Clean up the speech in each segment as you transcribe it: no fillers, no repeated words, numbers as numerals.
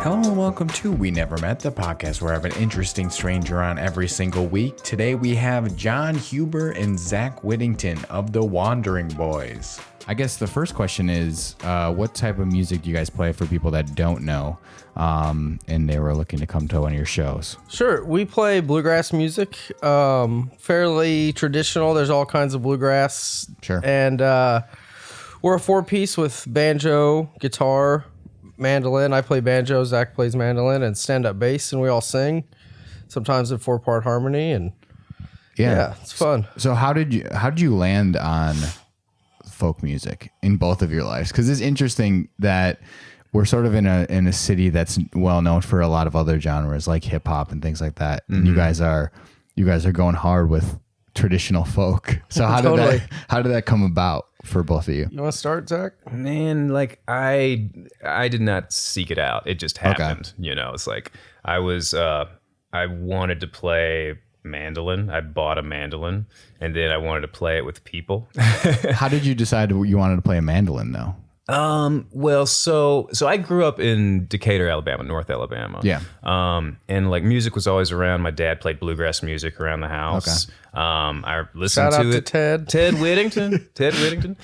Hello and welcome to We Never Met, the podcast where I have an interesting stranger on every single week. Today we have John Huber and Zack Whittington of the Wandering Boys. I guess the first question is, what type of music do you guys play for people that don't know, and they were looking to come to one of your shows? Sure. We play bluegrass music, fairly traditional. There's all kinds of bluegrass. Sure. And we're a four-piece with banjo, guitar, mandolin. I play banjo, Zach plays mandolin, and stand-up bass, and we all sing, sometimes in four-part harmony, and yeah, it's fun. So how did you land on folk music in both of your lives? Because it's interesting that we're sort of in a city that's well known for a lot of other genres like hip hop and things like that, and you guys are going hard with traditional folk. So how did that come about for both of you? You want to start, Zach? Man, like I did not seek it out. It just happened. Okay. You know, it's like I wanted to play mandolin. I bought a mandolin and then I wanted to play it with people. How did you decide you wanted to play a mandolin though? Well, so I grew up in Decatur, Alabama, North Alabama. Yeah. And like music was always around. My dad played bluegrass music around the house. Okay. I listened Shout to out it. to Ted Whittington.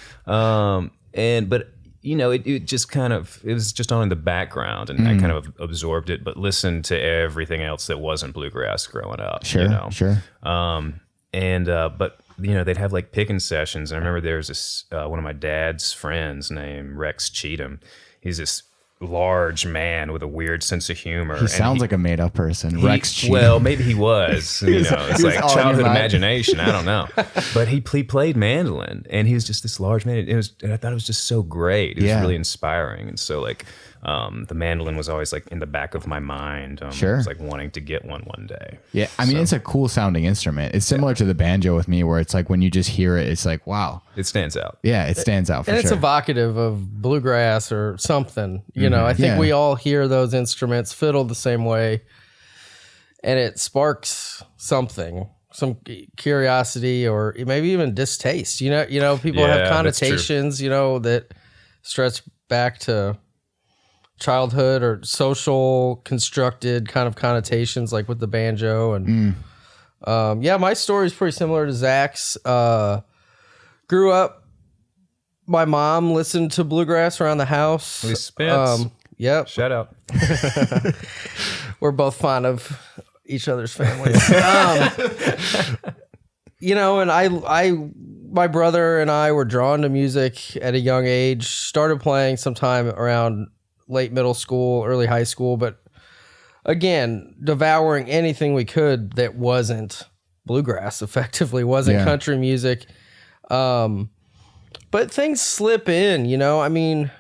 But you know, it just kind of, it was just on in the background, and I kind of absorbed it, but listened to everything else that wasn't bluegrass growing up. Sure. You know? Sure. But you know, they'd have like picking sessions. And I remember there was this, one of my dad's friends named Rex Cheatham. He's this large man with a weird sense of humor. He sounds like a made up person. Rex Cheatham. Well, maybe he was. You know, it's like childhood imagination. I don't know. But he played mandolin, and he was just this large man. And I thought it was just so great. It was really inspiring. And so like, the mandolin was always like in the back of my mind. Sure. I was like wanting to get one day. Yeah. I mean, it's a cool sounding instrument. It's similar to the banjo with me, where it's like when you just hear it, it's like, wow. It stands out. Yeah, it stands out for sure. And it's evocative of bluegrass or something. You know, I think we all hear those instruments, fiddle the same way, and it sparks something, some curiosity or maybe even distaste. You know, people have connotations, you know, that stretch back to childhood or social constructed kind of connotations, like with the banjo. And my story is pretty similar to Zach's. Grew up, my mom listened to bluegrass around the house. We Spence. Yep. Shout out. We're both fond of each other's families. You know, and my brother and I were drawn to music at a young age, started playing sometime around late middle school, early high school, but again, devouring anything we could that wasn't bluegrass, effectively, wasn't country music. But things slip in, you know, I mean,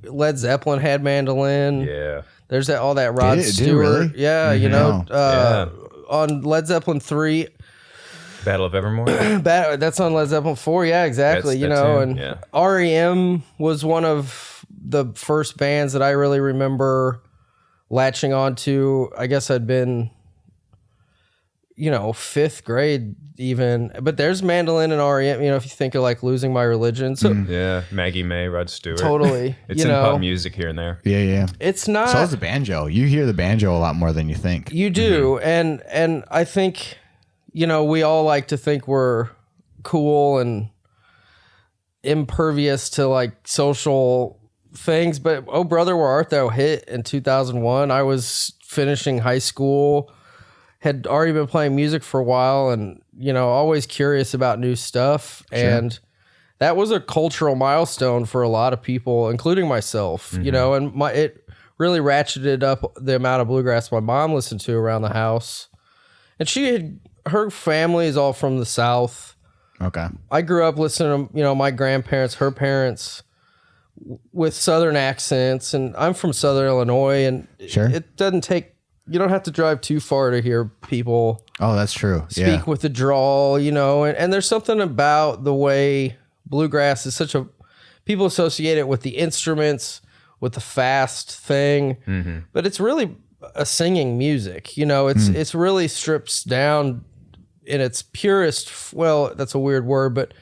Led Zeppelin had mandolin. Yeah. There's all that Rod Stewart. Really? Yeah, you know, on Led Zeppelin 3. Battle of Evermore. That's on Led Zeppelin 4. Yeah, exactly. And REM was one of the first bands that I really remember latching on to. I guess I'd been, you know, 5th grade even, but there's mandolin and REM, you know, if you think of like Losing My Religion. So Maggie May, Rod Stewart. Totally. It's in pop music here and there. Yeah. It's not. So is the banjo. You hear the banjo a lot more than you think. You do. And I think, you know, we all like to think we're cool and impervious to like social things, but Oh Brother Where Art Thou hit in 2001. I was finishing high school, had already been playing music for a while, and you know, always curious about new stuff. Sure. And that was a cultural milestone for a lot of people, including myself. You know, and it really ratcheted up the amount of bluegrass my mom listened to around the house. And her family is all from the South. Okay. I grew up listening to, you know, my grandparents, her parents, with Southern accents, and I'm from Southern Illinois, and it doesn't take, you don't have to drive too far to hear people. Oh, that's true. Speak with the drawl, you know, and there's something about the way bluegrass is people associate it with the instruments, with the fast thing, but it's really a singing music, you know, it's really strips down in its purest, well, that's a weird word, but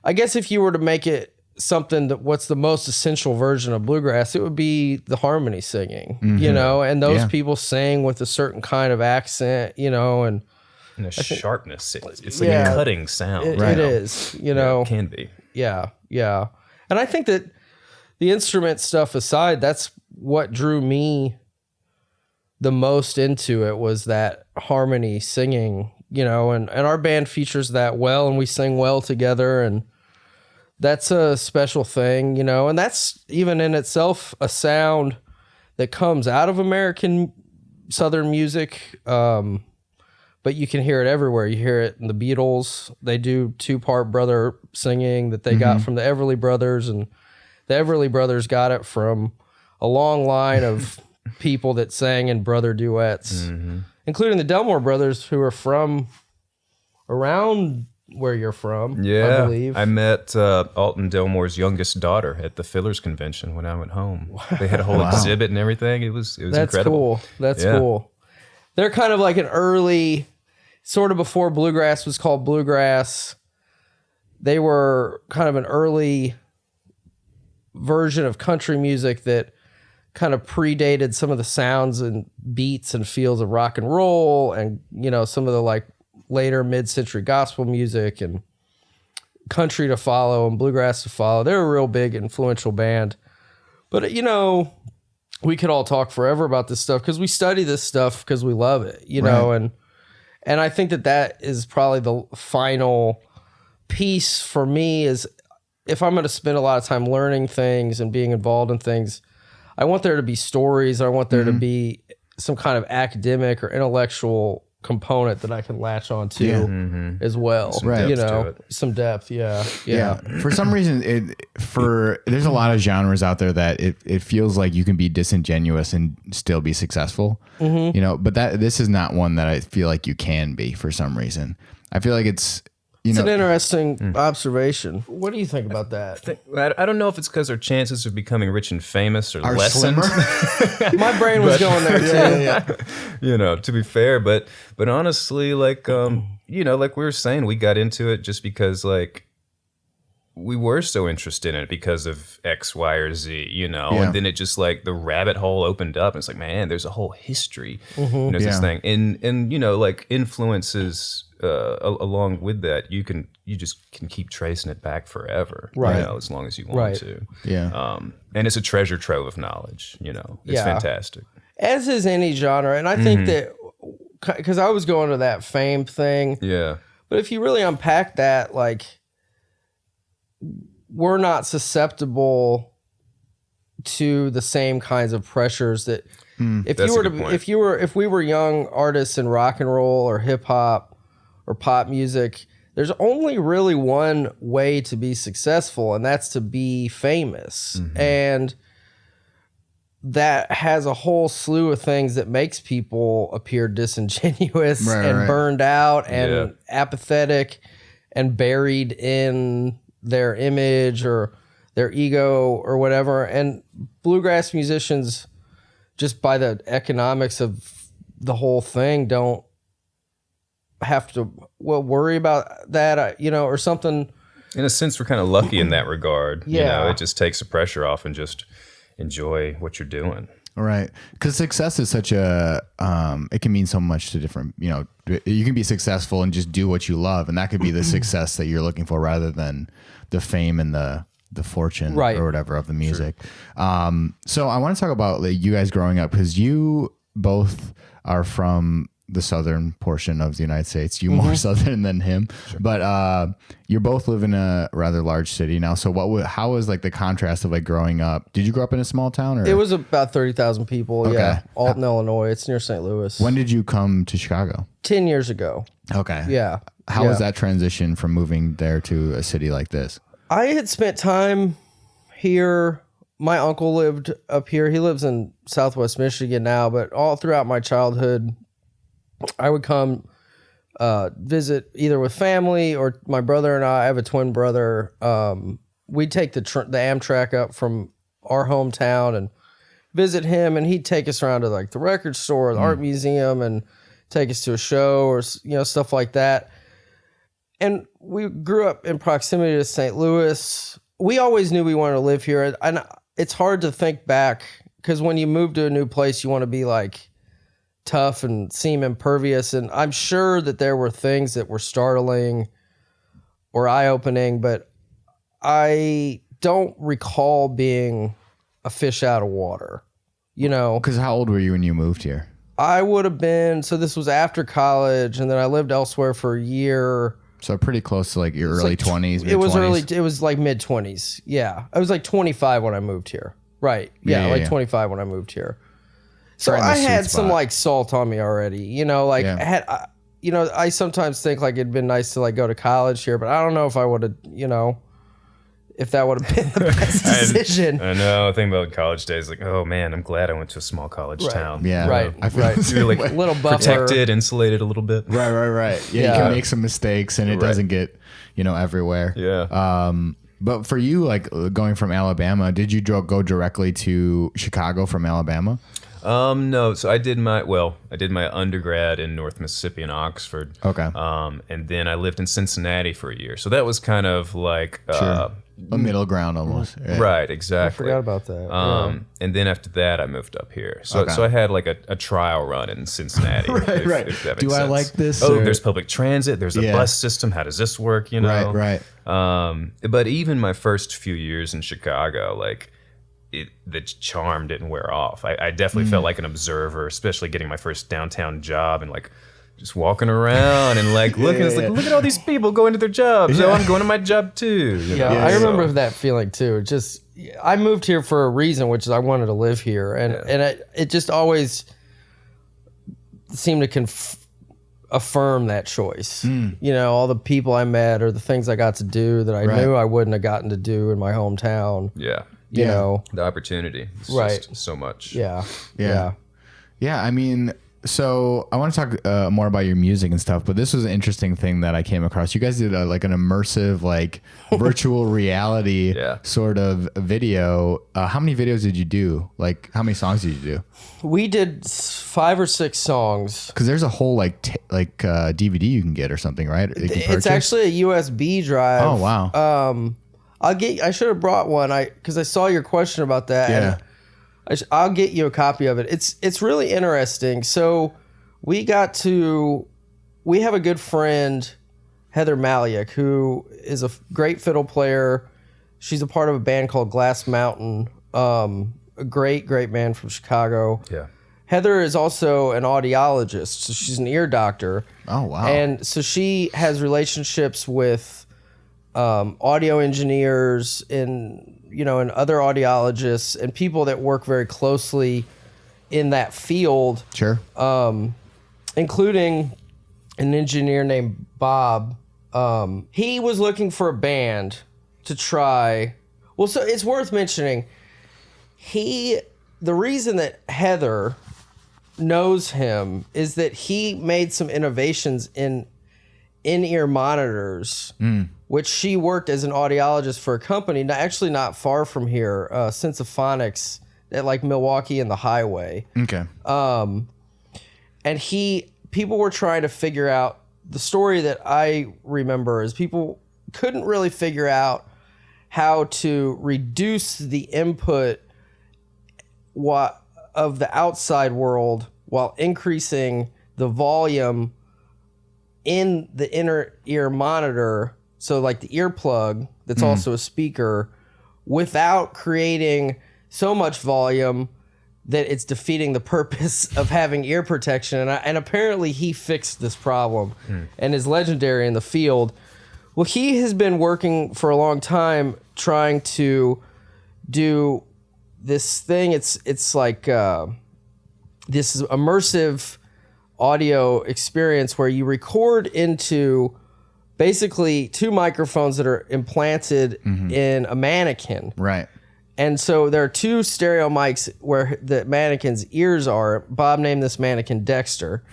I guess if you were to make it something that what's the most essential version of bluegrass, it would be the harmony singing, you know, and those people sing with a certain kind of accent, you know, and a sharpness. It's like a cutting sound. It is, you know. It can be. Yeah. And I think that the instrument stuff aside, that's what drew me the most into it, was that harmony singing, you know, and our band features that well, and we sing well together, and that's a special thing, you know, and that's even in itself a sound that comes out of American Southern music. But you can hear it everywhere. You hear it in the Beatles. They do 2-part brother singing that they got from the Everly Brothers, and the Everly Brothers got it from a long line of people that sang in brother duets, including the Delmore Brothers, who are from around where you're from, yeah, I believe. I met Alton Delmore's youngest daughter at the Fillers Convention when I went home. They had a whole exhibit and everything. It was incredible. That's cool. They're kind of like an early, sort of before bluegrass was called bluegrass. They were kind of an early version of country music that kind of predated some of the sounds and beats and feels of rock and roll, and, you know, some of the like later mid-century gospel music and country to follow and bluegrass to follow. They're a real big influential band. But, you know, we could all talk forever about this stuff because we study this stuff because we love it, you know, and I think that is probably the final piece for me, is if I'm going to spend a lot of time learning things and being involved in things, I want there to be stories. I want there to be some kind of academic or intellectual component that I can latch on to as well. You know, some depth. Yeah. For some reason, there's a lot of genres out there that it feels like you can be disingenuous and still be successful. You know, but this is not one that I feel like you can be for some reason. I feel like it's an interesting observation. What do you think about that? I don't know if it's because our chances of becoming rich and famous are lessened. My brain was going there too. You know, to be fair, but honestly, like you know, like we were saying, we got into it just because like we were so interested in it because of X, Y, or Z, you know, and then it just like the rabbit hole opened up, and it's like, man, there's a whole history, you know, this thing, and you know, like influences. Along with that, you just can keep tracing it back forever, you know, as long as you want to. And it's a treasure trove of knowledge, you know. It's fantastic. As is any genre, and I think that because I was going to that fame thing, but if you really unpack that, like, we're not susceptible to the same kinds of pressures that if we were young artists in rock and roll or hip hop or pop music, there's only really one way to be successful, and that's to be famous. And that has a whole slew of things that makes people appear disingenuous and burned out and apathetic and buried in their image or their ego or whatever. And bluegrass musicians, just by the economics of the whole thing, don't have to worry about that, you know, or something. In a sense, we're kind of lucky in that regard. You know, it just takes the pressure off and just enjoy what you're doing. Right. Because success is such a, it can mean so much to different, you know, you can be successful and just do what you love. And that could be the success that you're looking for rather than the fame and the fortune or whatever of the music. So I want to talk about like, you guys growing up, because you both are from the southern portion of the United States. You more southern than him, but you both live in a rather large city now. So how was like the contrast of like growing up? Did you grow up in a small town? Or? It was about 30,000 people. Okay. Yeah, Alton, Illinois. It's near St. Louis. When did you come to Chicago? 10 years ago. Okay. Yeah. How was that transition from moving there to a city like this? I had spent time here. My uncle lived up here. He lives in Southwest Michigan now, but all throughout my childhood, I would come visit either with family or my brother and I have a twin brother. We'd take the Amtrak up from our hometown and visit him, and he'd take us around to like the record store, the art museum, and take us to a show or, you know, stuff like that. And we grew up in proximity to St. Louis, we always knew we wanted to live here. And it's hard to think back because when you move to a new place, you want to be like tough and seem impervious. And I'm sure that there were things that were startling or eye-opening, but I don't recall being a fish out of water, you know. Because how old were you when you moved here? I would have been, so this was after college, and then I lived elsewhere for a year. So pretty close to like your early 20s, mid-20s. It was like mid-20s, yeah. I was like 25 when I moved here. Right, yeah, 25 when I moved here. So I had some like salt on me already, you know, like I sometimes think like it'd been nice to like go to college here, but I don't know if I would have, you know, if that would have been the best decision. I know. I think about college days, like, oh man, I'm glad I went to a small college town. Yeah, right. I feel you're like a little buffer. Protected, insulated a little bit. Right. Yeah, you can make some mistakes, and it doesn't get, you know, everywhere. Yeah. But for you, like going from Alabama, did you go directly to Chicago from Alabama? No. So I did my undergrad in North Mississippi in Oxford. Okay. And then I lived in Cincinnati for a year. So that was kind of like a middle ground almost. Yeah. Right, exactly. I forgot about that. And then after that, I moved up here. So I had like a trial run in Cincinnati. right. If that makes Do I sense. like this? Oh, there's public transit. There's a bus system. How does this work? You know. Right. But even my first few years in Chicago, like the charm didn't wear off. I definitely felt like an observer, especially getting my first downtown job and like just walking around and like looking. It's like, look at all these people going to their jobs. Yeah. Oh, I'm going to my job too. You know? I remember that feeling too. Just I moved here for a reason, which is I wanted to live here, and it just always seemed to affirm that choice. You know, all the people I met or the things I got to do that I knew I wouldn't have gotten to do in my hometown. Yeah. You know, the opportunity is just so much. Yeah. I mean, so I want to talk more about your music and stuff, but this was an interesting thing that I came across. You guys did like an immersive, like virtual reality sort of video. How many videos did you do? Like, how many songs did you do? We did 5 or 6 songs. Because there's a whole DVD you can get or something, right? It's actually a USB drive. Oh wow. I should have brought one. Because I saw your question about that. Yeah. And I'll get you a copy of it. It's really interesting. So we have a good friend, Heather Maliak, who is a great fiddle player. She's a part of a band called Glass Mountain. A great band from Chicago. Yeah. Heather is also an audiologist, so she's an ear doctor. Oh wow. And so she has relationships with audio engineers and other audiologists and people that work very closely in that field. Sure. Including an engineer named Bob. He was looking for a band to try. Well, so it's worth mentioning. The reason that Heather knows him is that he made some innovations in in-ear monitors, which she worked as an audiologist for a company, actually not far from here, Sensophonics, at like Milwaukee and the Highway. Okay. And people were trying to figure out, the story that I remember is people couldn't really figure out how to reduce the input of the outside world while increasing the volume in the inner ear monitor, so like the earplug that's also a speaker, without creating so much volume that it's defeating the purpose of having ear protection. And apparently he fixed this problem and is legendary in the field. Well, he has been working for a long time trying to do this thing. It's like this immersive audio experience where you record into basically 2 microphones that are implanted in a mannequin. Right. And so there are 2 stereo mics where the mannequin's ears are. Bob named this mannequin Dexter.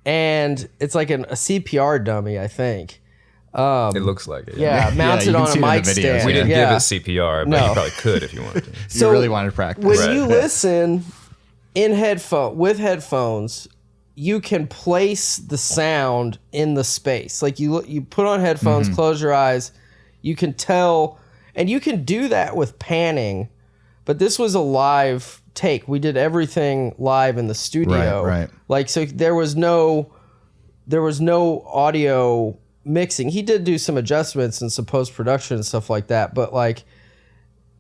And it's like a CPR dummy, I think. It looks like it. Yeah, mounted on a mic stand. We didn't give it CPR, but you probably could if you wanted to. So you really wanted to practice. When you listen with headphones, you can place the sound in the space. Like you put on headphones, close your eyes, you can tell, And you can do that with panning, but this was a live take. We did everything live in the studio. Right. Like, so there was no audio mixing. He did do some adjustments and some post-production and stuff like that, but like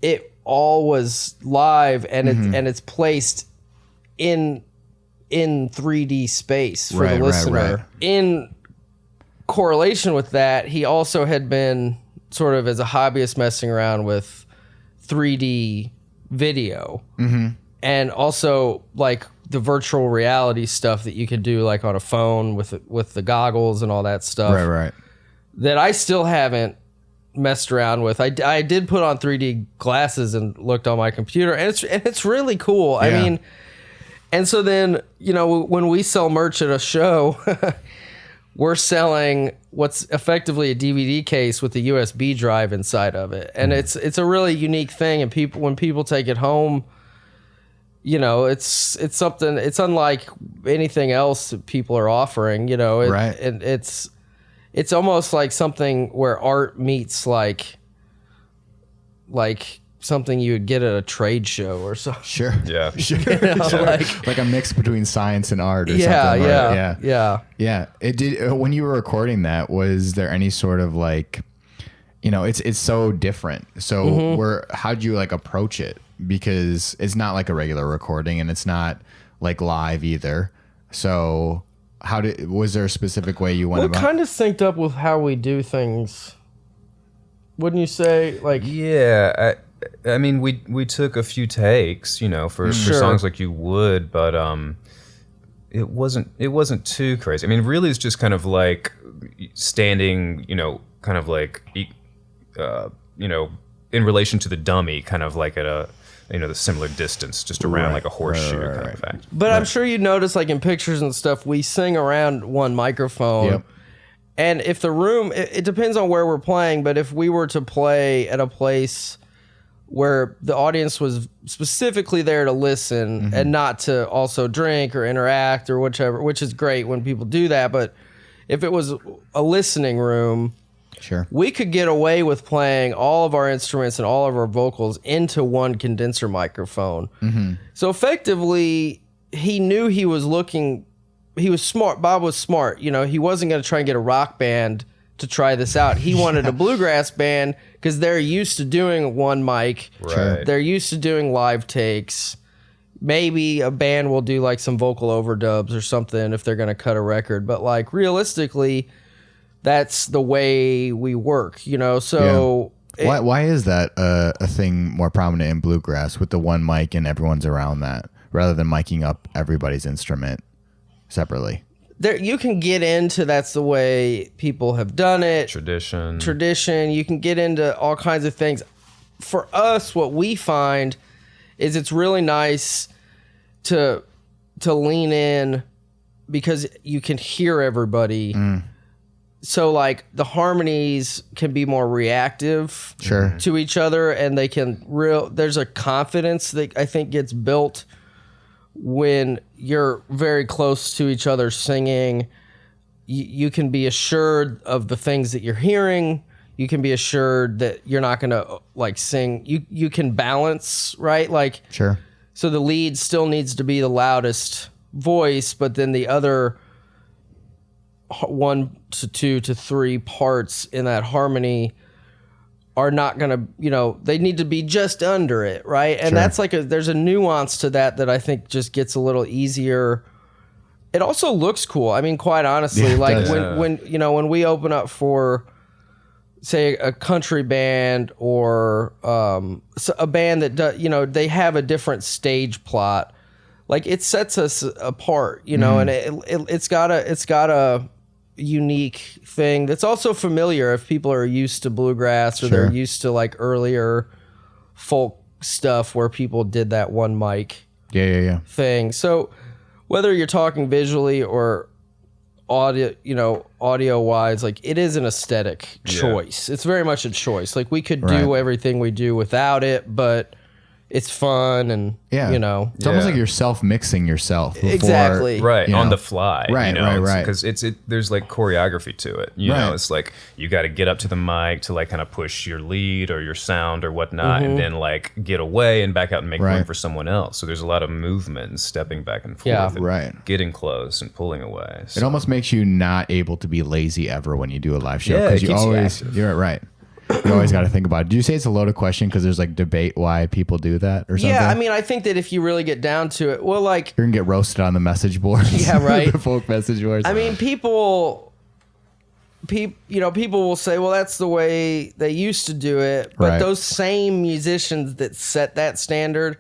it all was live, and it's placed in 3D space for the listener. Right. In correlation with that, he also had been sort of as a hobbyist messing around with 3D video, and also like the virtual reality stuff that you could do like on a phone with the goggles and all that stuff. Right. That I still haven't messed around with. I did put on 3D glasses and looked on my computer, and it's really cool. Yeah. I mean, and so then, when we sell merch at a show, we're selling what's effectively a DVD case with a USB drive inside of it. And it's a really unique thing. And when people take it home, it's something, it's unlike anything else that people are offering, Right. And it's almost like something where art meets like something you would get at a trade show or something. Sure. Yeah. Sure. Sure. Like a mix between science and art or something. Yeah. It did. When you were recording that, was there any sort of like, it's so different. So how'd you like approach it? Because it's not like a regular recording, and it's not like live either. So was there a specific way you went about? Kind of synced up with how we do things, wouldn't you say? Like, yeah, I mean, we took a few takes, for songs like You Would, but it wasn't too crazy. I mean, really, it's just kind of like standing, kind of like, in relation to the dummy, kind of like at a, the similar distance, just around like a horseshoe kind of effect. But I'm sure you notice, like in pictures and stuff, we sing around one microphone. Yep. And if the room, it depends on where we're playing, but if we were to play at a place where the audience was specifically there to listen and not to also drink or interact or whichever, which is great when people do that. But if it was a listening room, Sure. we could get away with playing all of our instruments and all of our vocals into one condenser microphone. So effectively, he knew he was smart. Bob was smart. He wasn't going to try and get a rock band to try this out. He wanted a bluegrass band because they're used to doing one mic. Right. They're used to doing live takes. Maybe a band will do like some vocal overdubs or something if they're going to cut a record. But like realistically, that's the way we work, so. Yeah. Why is that a thing more prominent in bluegrass with the one mic and everyone's around that rather than miking up everybody's instrument separately? There, you can get into that's the way people have done it. Tradition. You can get into all kinds of things. For us, what we find is it's really nice to lean in because you can hear everybody. So like the harmonies can be more reactive to each other, and they can there's a confidence that I think gets built when you're very close to each other singing. You can be assured of the things that you're hearing. You can be assured that you're not going to like sing. You can balance, right? Like, Sure. So the lead still needs to be the loudest voice, but then the other 1 to 2 to 3 parts in that harmony are not going to, they need to be just under it, right? And that's like there's a nuance to that I think just gets a little easier. It also looks cool. I mean, quite honestly, like when we open up for, say, a country band or a band that does, they have a different stage plot. Like it sets us apart, and it's got a unique thing that's also familiar if people are used to bluegrass or they're used to like earlier folk stuff where people did that one mic thing. So whether you're talking visually or audio wise, like it is an aesthetic choice. It's very much a choice. Like we could do everything we do without it, but it's fun and, you know. It's almost like you're self-mixing yourself. Before, exactly. Right, you know. on the fly. Right, you know? right. Because there's like choreography to it. You know, it's like you got to get up to the mic to like kind of push your lead or your sound or whatnot, and then like get away and back out and make room for someone else. So there's a lot of movement and stepping back and forth. And getting close and pulling away. So. It almost makes you not able to be lazy ever when you do a live show. Because you always, you're right. You always got to think about it. Do you say it's a loaded question because there's like debate why people do that or something? Yeah, I mean, I think that if you really get down to it, well, like... You're going to get roasted on the message boards. Yeah, right. The folk message boards. I mean, people will say, well, that's the way they used to do it. But those same musicians that set that standard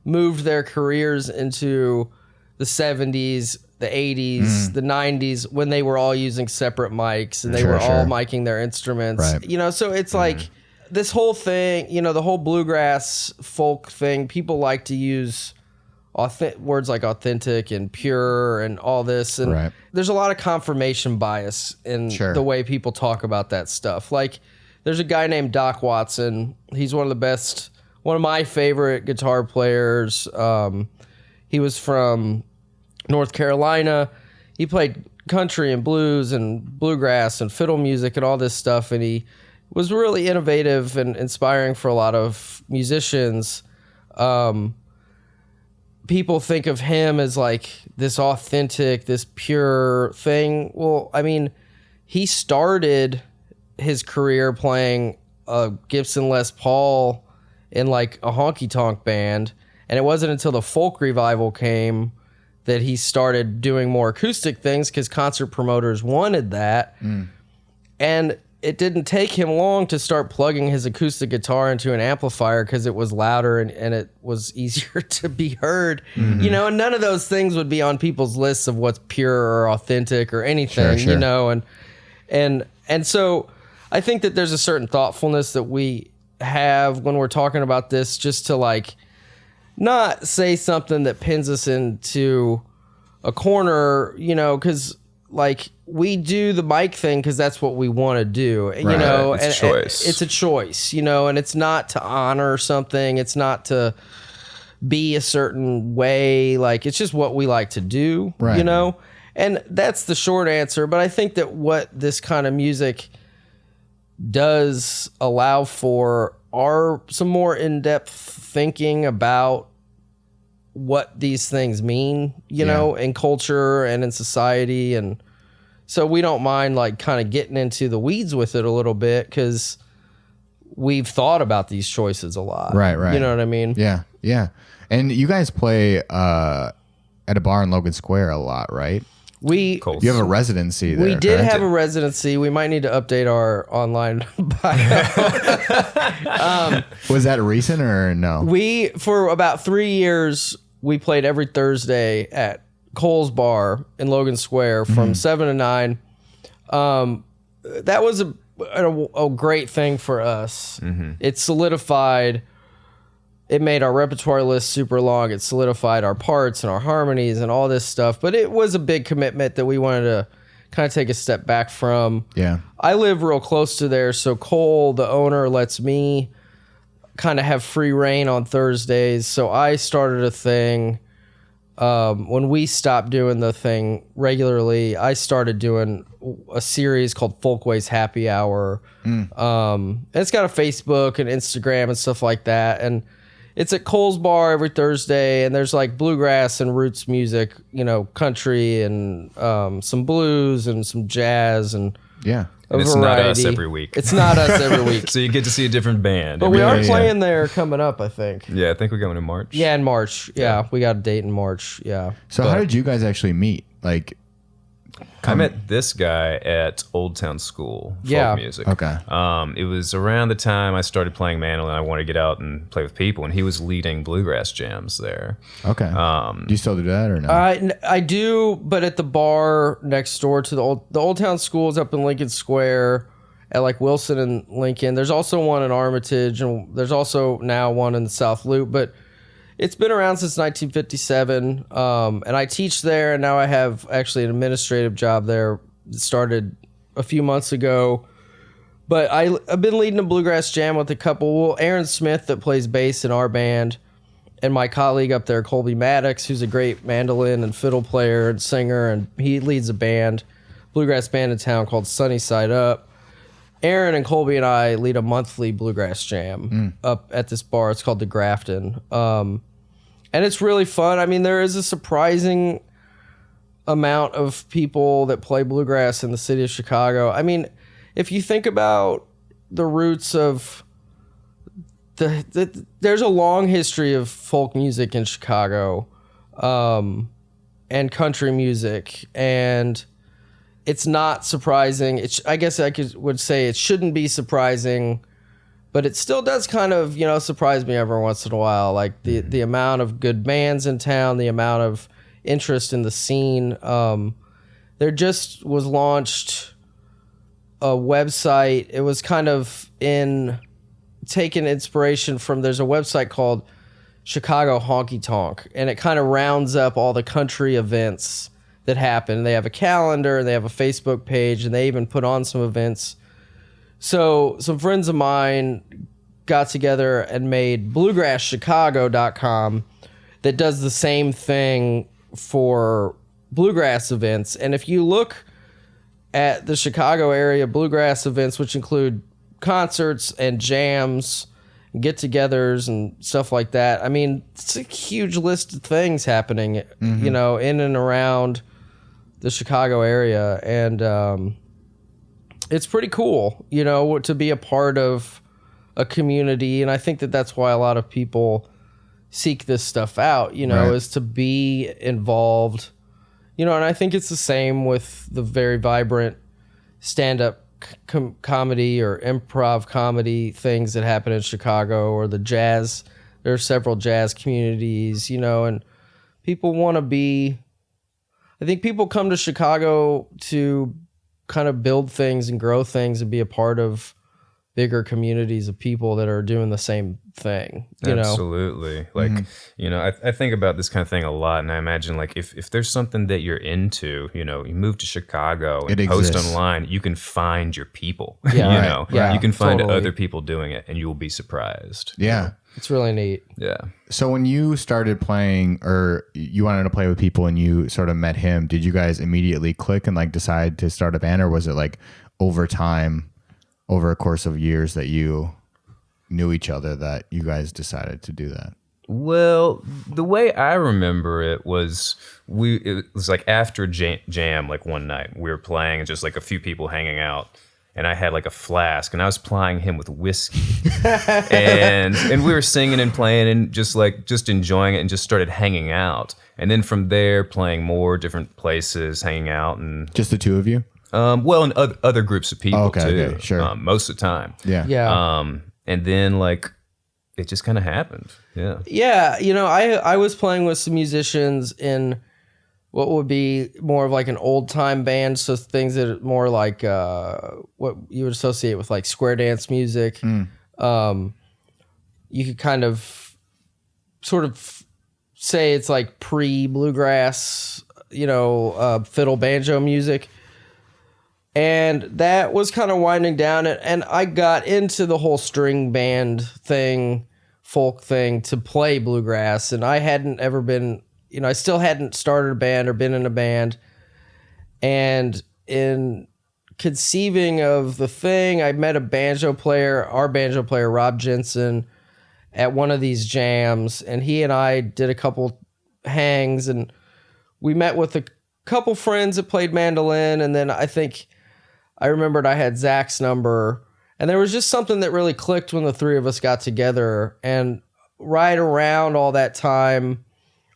moved their careers into the 70s, the 80s, the 90s, when they were all using separate mics and they were all miking their instruments. Right. You know, so it's like this whole thing, you know, the whole bluegrass folk thing, people like to use words like authentic and pure and all this. And there's a lot of confirmation bias in the way people talk about that stuff. Like, there's a guy named Doc Watson. He's one of my favorite guitar players. He was from North Carolina. He played country and blues and bluegrass and fiddle music and all this stuff. And he was really innovative and inspiring for a lot of musicians. People think of him as like this authentic, this pure thing. Well, I mean, he started his career playing a Gibson Les Paul in like a honky-tonk band. And it wasn't until the folk revival came that he started doing more acoustic things because concert promoters wanted that. And it didn't take him long to start plugging his acoustic guitar into an amplifier because it was louder and it was easier to be heard. You know, and none of those things would be on people's lists of what's pure or authentic or anything, you know. And so I think that there's a certain thoughtfulness that we have when we're talking about this, just to like not say something that pins us into a corner, you know, because like we do the mic thing because that's what we want to do, you know. It's a choice. It's a choice, you know, and it's not to honor something. It's not to be a certain way. Like, it's just what we like to do, you know. And that's the short answer. But I think that what this kind of music does allow for are some more in-depth thinking about what these things mean, you know, in culture and in society. And so we don't mind like kind of getting into the weeds with it a little bit because we've thought about these choices a lot. Right. You know what I mean? Yeah. And you guys play at a bar in Logan Square a lot, right? You have a residency there. We did have a residency. We might need to update our online bio. Was that recent or no? For about 3 years, we played every Thursday at Cole's Bar in Logan Square from 7 to 9. That was a great thing for us. It solidified... It made our repertoire list super long. It solidified our parts and our harmonies and all this stuff. But it was a big commitment that we wanted to kind of take a step back from. Yeah. I live real close to there, so Cole, the owner, lets me kind of have free reign on Thursdays. So I started a thing. When we stopped doing the thing regularly, I started doing a series called Folkways Happy Hour. And it's got a Facebook and Instagram and stuff like that. And it's at Cole's Bar every Thursday, and there's like bluegrass and roots music, you know, country and some blues and some jazz and and it's not us every week. It's not us every week. So you get to see a different band. But we are playing there coming up, I think. Yeah, I think we're going in March. Yeah, in March. Yeah, we got a date in March. Yeah. So how did you guys actually meet? Like, I met this guy at Old Town School, folk music. Okay. It was around the time I started playing mandolin. I wanted to get out and play with people, and he was leading bluegrass jams there. Okay. Do you still do that or no? I do, but at the bar next door to the Old Town School is up in Lincoln Square at like Wilson and Lincoln. There's also one in Armitage, and there's also now one in the South Loop, but it's been around since 1957, and I teach there, and now I have actually an administrative job there that started a few months ago. But I've been leading a bluegrass jam with a couple. Well, Aaron Smith, that plays bass in our band, and my colleague up there, Colby Maddox, who's a great mandolin and fiddle player and singer, and he leads a bluegrass band in town called Sunny Side Up. Aaron and Colby and I lead a monthly bluegrass jam up at this bar. It's called the Grafton. And it's really fun. I mean, there is a surprising amount of people that play bluegrass in the city of Chicago. I mean, if you think about the roots of there's a long history of folk music in Chicago, and country music, and it's not surprising. I guess I would say it shouldn't be surprising, but it still does kind of, surprise me every once in a while. Like the amount of good bands in town, the amount of interest in the scene. There just was launched a website. It was kind of taking inspiration from, there's a website called Chicago Honky Tonk, and it kind of rounds up all the country events that happen. They have a calendar, they have a Facebook page, and they even put on some events. So some friends of mine got together and made bluegrasschicago.com that does the same thing for bluegrass events. And if you look at the Chicago area bluegrass events, which include concerts and jams, get-togethers and stuff like that, I mean, it's a huge list of things happening, in and around the Chicago area. And it's pretty cool, to be a part of a community. And I think that that's why a lot of people seek this stuff out, Right. is to be involved, and I think it's the same with the very vibrant stand-up comedy or improv comedy things that happen in Chicago, or the jazz. There are several jazz communities, and people want to be, I think people come to Chicago to kind of build things and grow things and be a part of bigger communities of people that are doing the same thing. Absolutely. Like, I think about this kind of thing a lot, and I imagine, like, if there's something that you're into, you move to Chicago and post online, you can find your people. Yeah, you can find totally. other people doing it, and you will be surprised. Yeah. It's really neat. Yeah. So when you started playing, or you wanted to play with people and you sort of met him, did you guys immediately click and like decide to start a band, or was it like over time, over a course of years that you knew each other, that you guys decided to do that? Well, the way I remember it was like after jam, like one night we were playing and just like a few people hanging out, and I had like a flask and I was plying him with whiskey and we were singing and playing and just enjoying it, and just started hanging out. And then from there, playing more different places, hanging out. And Just the two of you? well, and other groups of people too. Okay, sure. Most of the time. Yeah. Yeah. And then like it just kind of happened. Yeah. Yeah, I was playing with some musicians in what would be more of like an old time band, so things that are more like what you would associate with like square dance music. You could kind of sort of say it's like pre-bluegrass, fiddle banjo music. And that was kind of winding down, and I got into the whole string band thing, folk thing, to play bluegrass. And I hadn't ever been, I still hadn't started a band or been in a band. And in conceiving of the thing, I met our banjo player, Rob Jensen, at one of these jams. And he and I did a couple hangs, and we met with a couple friends that played mandolin. And then I remembered I had Zach's number, and there was just something that really clicked when the three of us got together. And right around all that time,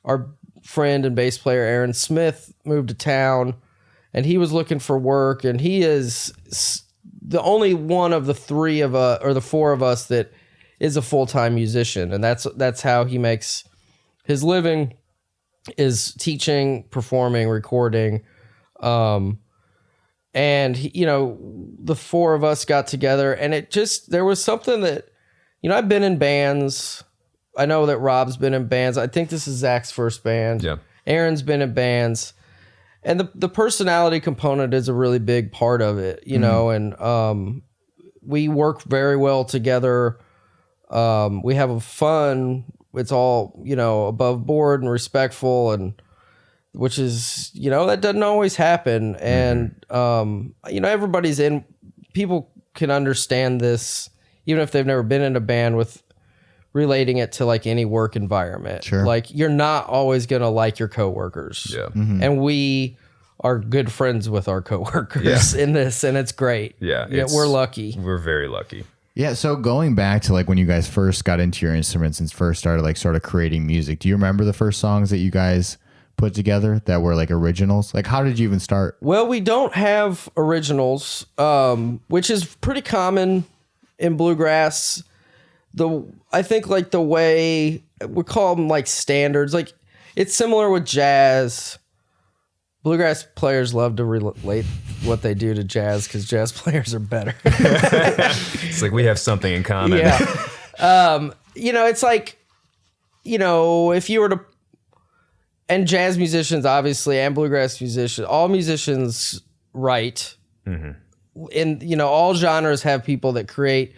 our friend and bass player Aaron Smith moved to town, and he was looking for work. And he is the only one of the three of us, or the four of us, that is a full-time musician. And that's how he makes his living, is teaching, performing, recording. And the four of us got together, and there was something that, I've been in bands. I know that Rob's been in bands. I think this is Zach's first band. Yeah. Aaron's been in bands, and the personality component is a really big part of it, and we work very well together. We have a fun it's all, above board and respectful, and which is, that doesn't always happen. And, everybody's people can understand this, even if they've never been in a band, with relating it to like any work environment. Sure. Like, you're not always going to like your coworkers. Yeah. And we are good friends with our coworkers in this, and it's great. Yeah. We're lucky. We're very lucky. Yeah, so going back to like when you guys first got into your instruments and first started like sort of creating music, do you remember the first songs that you guys put together that were like originals? Like, how did you even start? Well, we don't have originals, which is pretty common in bluegrass. I think like the way we call them like standards, like it's similar with jazz. Bluegrass players love to relate what they do to jazz because jazz players are better. It's like we have something in common. Yeah. It's like, if you were to, and jazz musicians, obviously, and bluegrass musicians, all musicians write. And, all genres have people that create,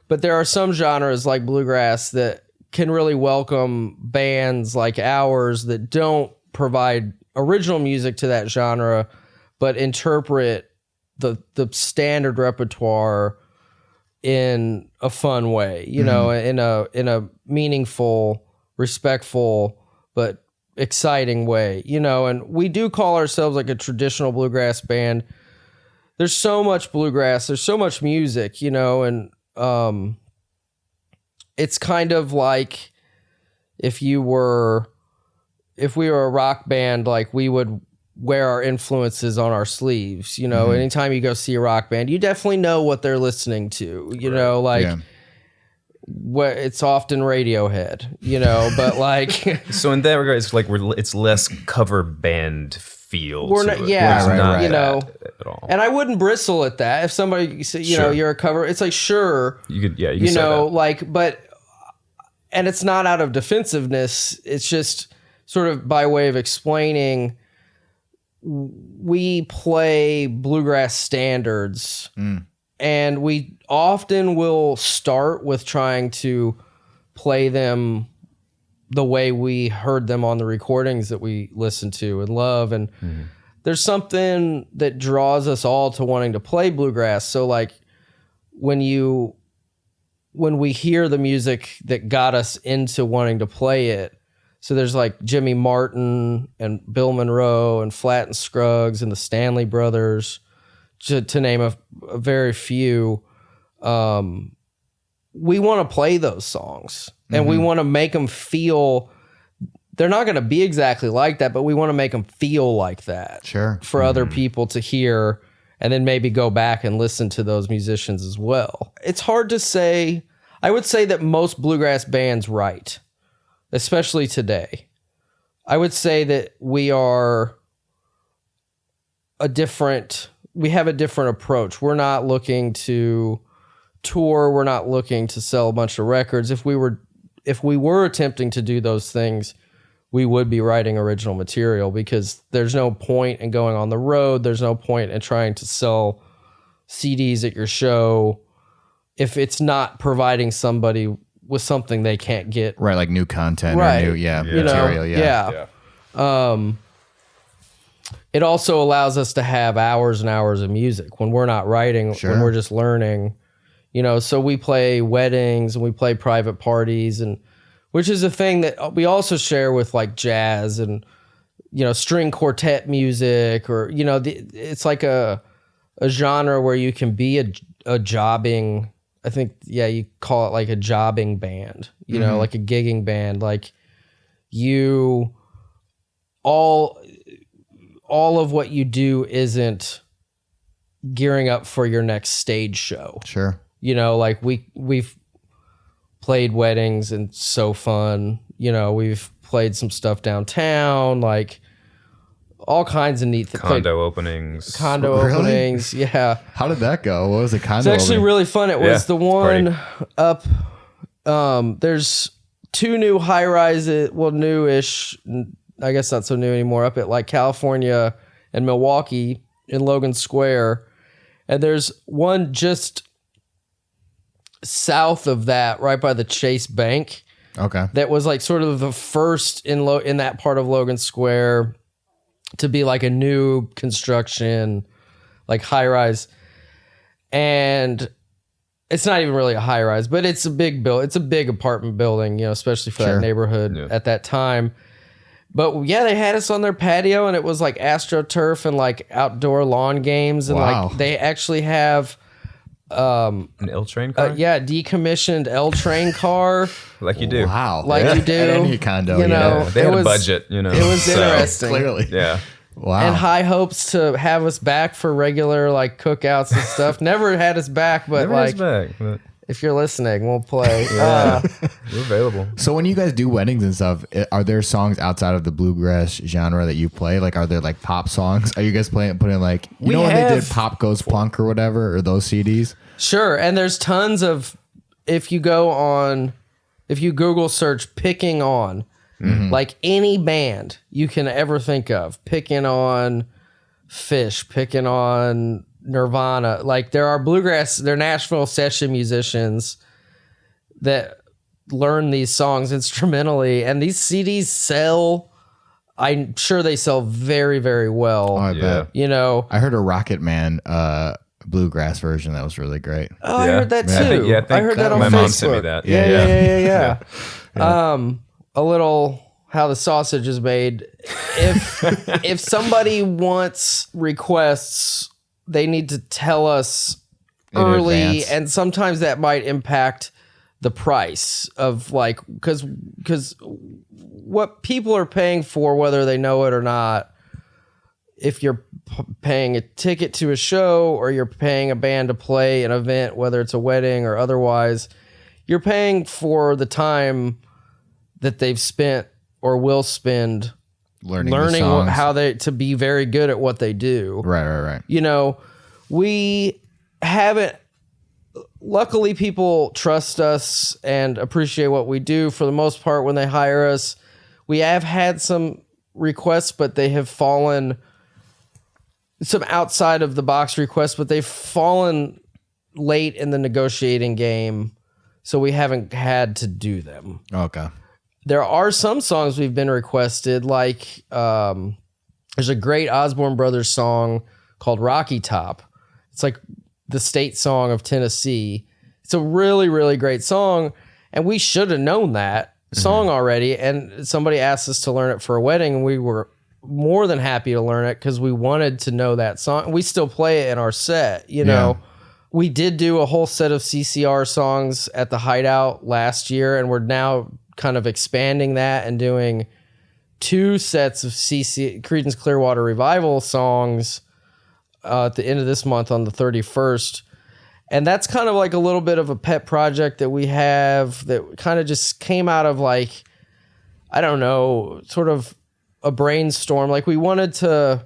but there are some genres like bluegrass that can really welcome bands like ours that don't provide original music to that genre, but interpret the standard repertoire in a fun way, in a meaningful, respectful, but exciting way, and we do call ourselves like a traditional bluegrass band. There's so much bluegrass, there's so much music, and it's kind of like if we were a rock band, like we would wear our influences on our sleeves, anytime you go see a rock band, you definitely know what they're listening to, what it's often Radiohead, but like, so in that regard, it's like it's less cover band feel. We're not, right. At all. And I wouldn't bristle at that. If somebody said, you're a cover, it's like, sure, you could say that. like, but, and it's not out of defensiveness. It's just sort of by way of explaining, we play bluegrass standards, and we often will start with trying to play them the way we heard them on the recordings that we listen to and love. And there's something that draws us all to wanting to play bluegrass. So like when we hear the music that got us into wanting to play it, so there's like Jimmy Martin and Bill Monroe and Flatt and Scruggs and the Stanley Brothers, to name a very few. We want to play those songs, and we want to make them feel. They're not going to be exactly like that, but we want to make them feel like that. Sure. For other people to hear, and then maybe go back and listen to those musicians as well. It's hard to say. I would say that most bluegrass bands write, especially today. I would say that we have a different approach. We're not looking to tour. We're not looking to sell a bunch of records. If we were attempting to do those things, we would be writing original material, because there's no point in going on the road. There's no point in trying to sell CDs at your show if it's not providing somebody with something they can't get. Right, like new content right. or new material. Yeah. It also allows us to have hours and hours of music when we're not writing, when we're just learning. So we play weddings and we play private parties, and which is a thing that we also share with like jazz and string quartet music, or it's like a genre where you can be a jobbing. I think you call it like a jobbing band. Like a gigging band. Like you all of what you do isn't gearing up for your next stage show. Sure. Like we've played weddings and so fun. We've played some stuff downtown, like all kinds of neat things. Condo openings. Openings, yeah. How did that go? What was the condo? It's actually really fun. It was the one up. There's two new high rises, well, newish. I guess not so new anymore. Up at like California and Milwaukee in Logan Square, and there's one just south of that, right by the Chase Bank. Okay. That was like sort of the first in that part of Logan Square to be like a new construction, like high rise. And it's not even really a high rise, but it's a big it's a big apartment building, especially for that neighborhood at that time. But yeah, they had us on their patio, and it was like AstroTurf and like outdoor lawn games, and like they actually have an L train car. Decommissioned L train car, like you do. Wow, like you do. At any condo, they had a budget. It was interesting, clearly. Yeah. Wow. And high hopes to have us back for regular like cookouts and stuff. Never had us back, but if you're listening, we'll play. We're available. So when you guys do weddings and stuff, are there songs outside of the bluegrass genre that you play? Like, are there like pop songs? Are you guys putting like, when they did Pop Goes Punk or whatever, or those CDs? Sure. And there's tons of, if you Google search Picking On, like any band you can ever think of, Picking On Fish, Picking On Nirvana, like they're Nashville session musicians that learn these songs instrumentally, and these CDs sell. I'm sure they sell very, very well. Oh, I bet. I heard a Rocket Man bluegrass version that was really great. Oh, I heard that too. I heard that on my Facebook. mom sent me that. Yeah. A little how the sausage is made. If somebody requests, they need to tell us early, and sometimes that might impact the price of like, because what people are paying for, whether they know it or not, if you're paying a ticket to a show or you're paying a band to play an event, whether it's a wedding or otherwise, you're paying for the time that they've spent or will spend learning how to be very good at what they do. Right. We haven't, luckily people trust us and appreciate what we do for the most part when they hire us. We have had some requests, but they have fallen, some outside of the box requests, but they've fallen late in the negotiating game. So we haven't had to do them. Okay. There are some songs we've been requested, like there's a great Osborne Brothers song called Rocky Top. It's like the state song of Tennessee. It's a really, really great song, and we should have known that song already, and somebody asked us to learn it for a wedding, and we were more than happy to learn it because we wanted to know that song. We still play it in our set, know. We did do a whole set of CCR songs at the Hideout last year, and we're now kind of expanding that and doing 2 sets of Creedence Clearwater Revival songs at the end of this month on the 31st. And that's kind of like a little bit of a pet project that we have that kind of just came out of like, I don't know, sort of a brainstorm. Like we wanted to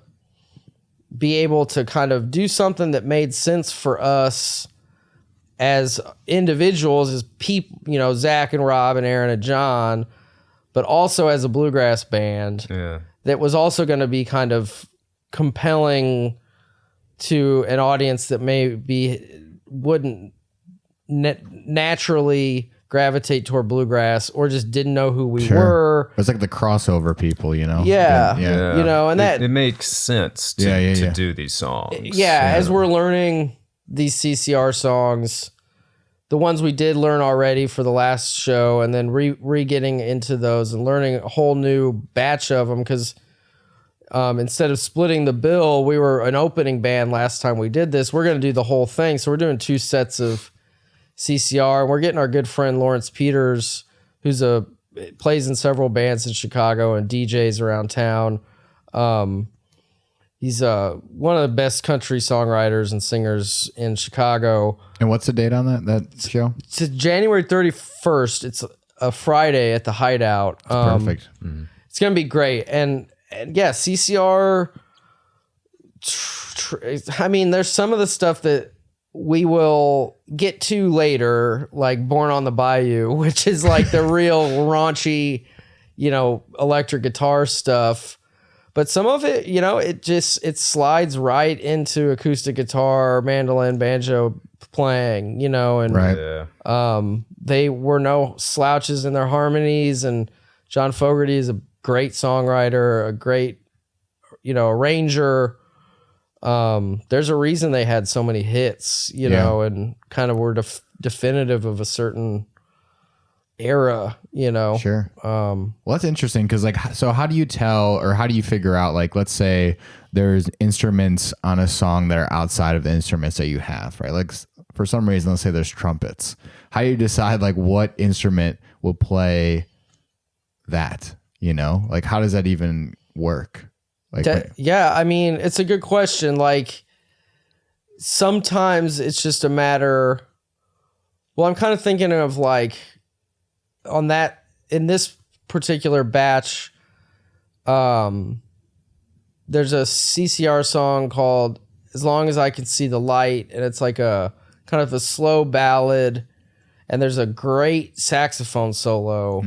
be able to kind of do something that made sense for us as individuals, as people, Zach and Rob and Aaron and John, but also as a bluegrass band that was also going to be kind of compelling to an audience that wouldn't naturally gravitate toward bluegrass or just didn't know who we were. It's like the crossover people, Yeah. And that it makes sense to do these songs. Yeah, as we're learning these CCR songs, the ones we did learn already for the last show, and then re-getting into those and learning a whole new batch of them, because instead of splitting the bill, we were an opening band last time we did this. We're going to do the whole thing. So we're doing 2 sets of CCR. And we're getting our good friend Lawrence Peters, who's plays in several bands in Chicago and DJs around town. He's one of the best country songwriters and singers in Chicago. And what's the date on that show? It's January 31st. It's a Friday at the Hideout. Perfect. It's going to be great. And yeah, CCR, I mean, there's some of the stuff that we will get to later, like Born on the Bayou, which is like the real raunchy, electric guitar stuff. But some of it, it slides right into acoustic guitar, mandolin, banjo, playing, you know, and they were no slouches in their harmonies. And John Fogerty is a great songwriter, a great, you know, arranger. There's a reason they had so many hits, you know, and kind of were definitive of a certain era, you know. Sure. Well, that's interesting because, like, so how do you tell or how do you figure out, like, let's say there's instruments on a song that are outside of the instruments that you have, right? Like, for some reason, let's say there's trumpets. How do you decide, like, what instrument will play that, you know? Like, how does that even work? Like, yeah, I mean, it's a good question. Like, sometimes it's just a matter. Well, I'm kind of thinking of, like, on that, in this particular batch, there's a CCR song called As Long As I Can See the Light, and it's like a kind of a slow ballad, and there's a great saxophone solo.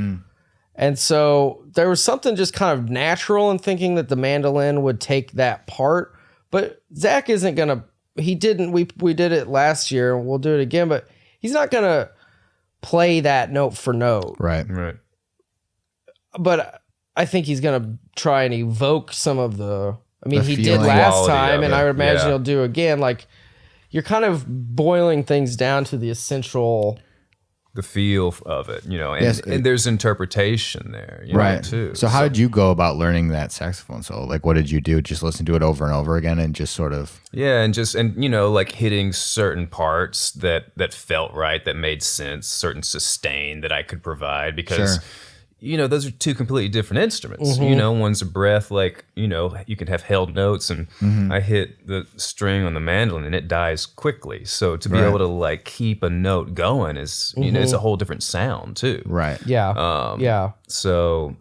And so there was something just kind of natural in thinking that the mandolin would take that part. But Zack isn't going to, he didn't, we did it last year and we'll do it again, but he's not going to play that note for note. Right. But I think he's going to try and evoke some of he did feeling, last time, and I would imagine he'll do again. Like, you're kind of boiling things down to the essential, the feel of it, you know, and there's interpretation there, you know, too. So how did you go about learning that saxophone solo? Like, what did you do? Just listen to it over and over again and just sort of... Yeah, and you know, like hitting certain parts that felt right, that made sense, certain sustain that I could provide, because... You know, those are two completely different instruments. You know, one's a breath, like, you know, you can have held notes, and I hit the string on the mandolin and it dies quickly. So to be able to, like, keep a note going is, you know, it's a whole different sound too. Right. Yeah. So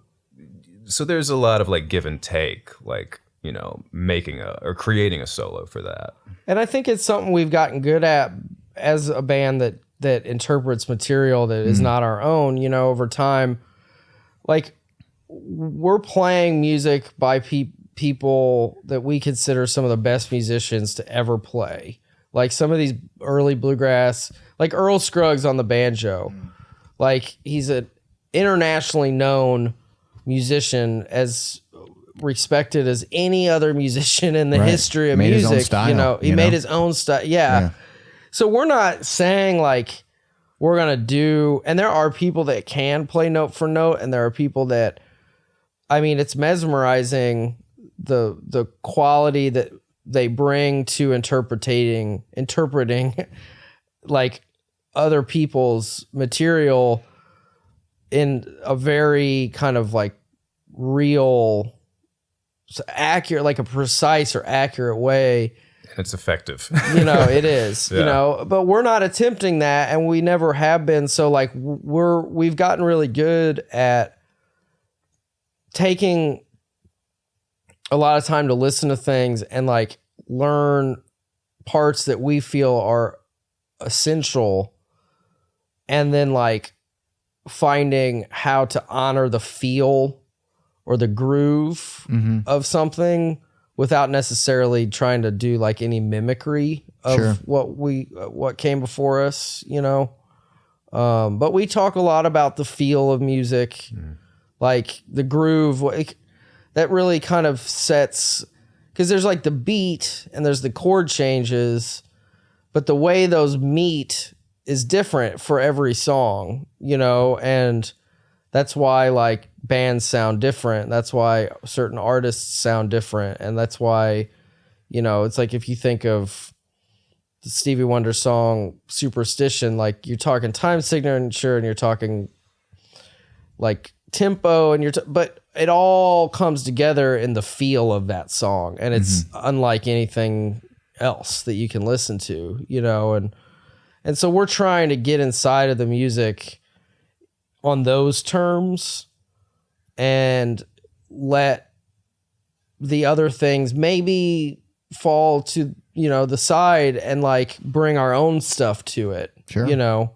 there's a lot of, like, give and take, like, you know, making or creating a solo for that. And I think it's something we've gotten good at as a band that interprets material that is not our own, you know, over time. Like, we're playing music by people that we consider some of the best musicians to ever play. Like, some of these early bluegrass, like Earl Scruggs on the banjo. Like, he's an internationally known musician, as respected as any other musician in the history of music. His own style, you know, he made his own style. Yeah. So we're not saying, like, we're going to do, and there are people that can play note for note, and there are people that, I mean, it's mesmerizing the quality that they bring to interpreting like other people's material in a very kind of like real, accurate, like a precise or accurate way. It's effective. You know, it is, you know, but we're not attempting that, and we never have been. So, like, we've gotten really good at taking a lot of time to listen to things and, like, learn parts that we feel are essential, and then, like, finding how to honor the feel or the groove of something without necessarily trying to do, like, any mimicry of what came before us, you know? But we talk a lot about the feel of music, like the groove, like, that really kind of sets, because there's, like, the beat and there's the chord changes, but the way those meet is different for every song, you know? And that's why, like, bands sound different. That's why certain artists sound different. And that's why, you know, it's like, if you think of the Stevie Wonder song Superstition, like, you're talking time signature and you're talking, like, tempo, and but it all comes together in the feel of that song. And it's unlike anything else that you can listen to, you know? And so we're trying to get inside of the music on those terms and let the other things maybe fall to, you know, the side, and, like, bring our own stuff to it. Sure. You know?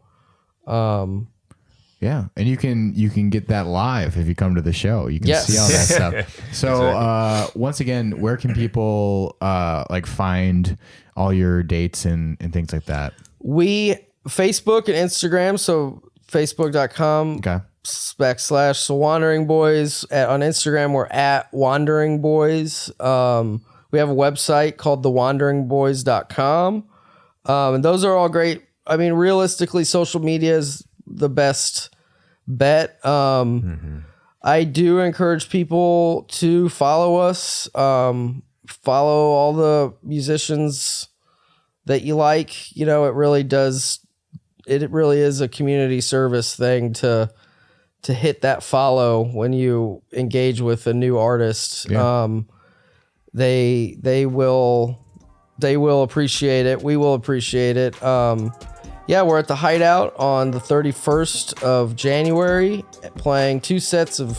Yeah. And you can get that live if you come to the show. You can see all that stuff. So once again, where can people like find all your dates and things like that? Facebook and Instagram. So facebook.com / Wandering Boys. On Instagram, we're at Wandering Boys. We have a website called thewanderingboys.com. And those are all great. I mean, realistically, social media is the best bet. I do encourage people to follow us, follow all the musicians that you like. You know, it really is a community service thing to hit that follow when you engage with a new artist. Yeah. They will appreciate it. We will appreciate it. We're at the Hideout on the 31st of January, playing 2 sets of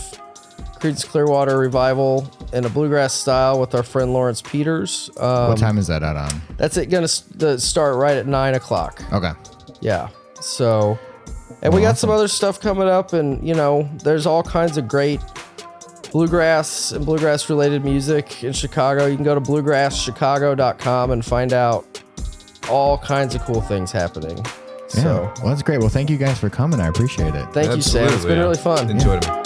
Creedence Clearwater Revival in a bluegrass style with our friend Lawrence Peters. What time is that on? That's going to start right at 9:00. Okay. Yeah. So, and we got some other stuff coming up, and there's all kinds of great bluegrass and bluegrass related music in Chicago. You can go to bluegrasschicago.com and find out all kinds of cool things happening. Yeah. So, well, that's great. Well, thank you guys for coming. I appreciate it. Thank you, Sam. It's been really fun. Enjoyed it.